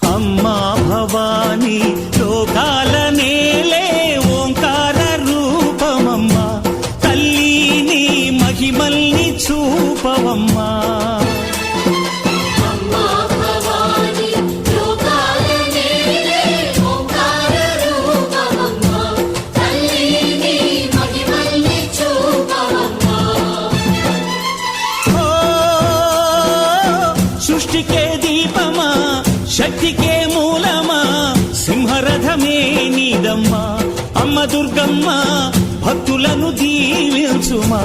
అమ్మా భవానీ లోకాల నేలే ఓంకార రూపమమ్మా తల్లి నీ మహిమల్ని చూపవమ్మా సృష్టికే దీపమా శక్తికే మూలమా సింహరథమే నీదమ్మా అమ్మ దుర్గమ్మ భక్తులను దీవించుమా